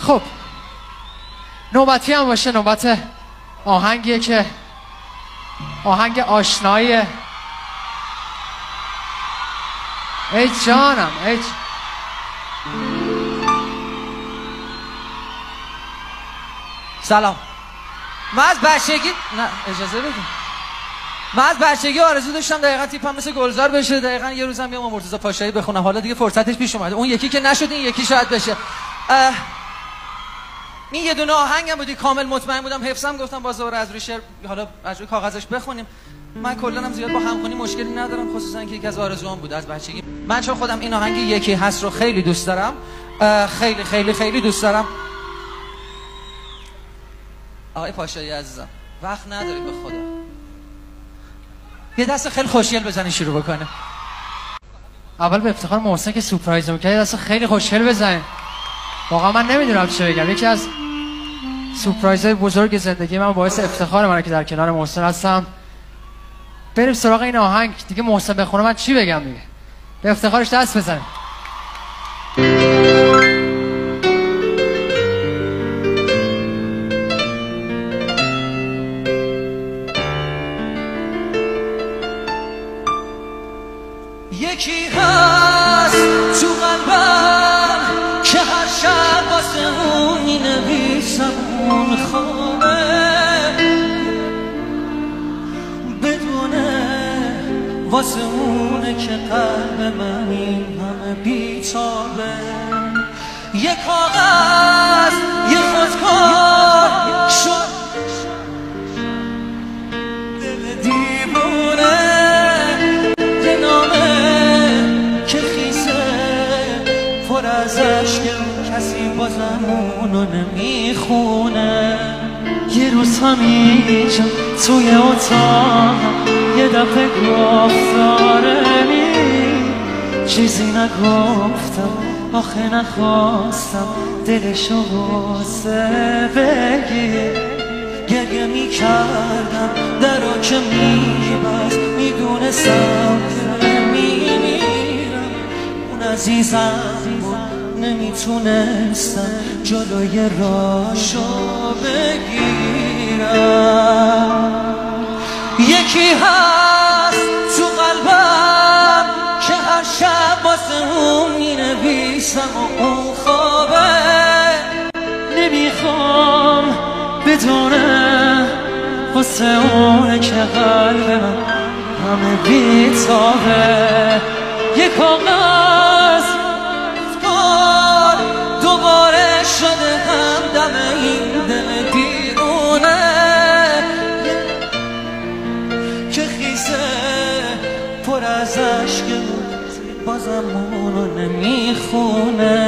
خب نوبتی هم باشه، نوبت آهنگیه که آهنگ آشناییه. ای جانم ای سلام. من از بچگی نه اجازه بدید، من از بچگی آرزو داشتم دقیقاً تیپم مثل گلزار بشه، دقیقاً یه روزم بیام مرتضی پاشایی بخونم. حالا دیگه فرصتش پیش اومده، اون یکی که نشد این یکی شاید بشه. این یه دونه آهنگم بودی کامل مطمئن بودم حفظم، گفتم باز دوباره از روی شعر حالا از روی کاغذش بخونیم. من کلاً هم زیاد با همخوانی مشکلی ندارم، خصوصا که یکی از آرزوام بود از بچگی. من چون خودم این آهنگ یکی هست رو خیلی دوست دارم، خیلی خیلی خیلی دوست دارم. آقای پاشایی عزیزم وقت نداری به خدا، یه دست خیلی خوشگل بزنی شروع بکنه. اول به افتخار محسن که سورپرایز می‌کنه یه دست خیلی خوشگل بزنه. واقعا من نمیدونم چه بگم، یکی از سورپرایزهای بزرگ زندگی من، باعث افتخار منه که در کنار محسن هستم. بریم سراغ این آهنگ دیگه. محسن بخونه من چی بگم دیگه، به افتخارش دست بزنه. یکی هست تو قلبم که هر شب واسه اون مینویسم اون خانه، بدونه واسه اونه که قلب من این همه بیتابه. یه کاغذ یه خودکار شد دل دیوونه، یه نامه که خیسه پر از عشق کسی بازم اونو نمیخونه. یه روز همینجا توی اتاق یه دفعه گفتاره چیزی نگفتم، آخه نخواستم دلشو غصه بگیر. گریه میکردم درا که میبست، میدونستم میمیرم. اون عزیزم بود نمیتونستم جلوی راشو بگیرم. یکی هست تو قلبم که هر شب واسه اون مینویسم و اون خوابه. نمیخوام بدونه واسه اونه که قلب من همه بیتابه. یه کاغذ دوباره شده همدم این دل دیرونه که خیزه پر از عشق بازم اونو نمیخونه.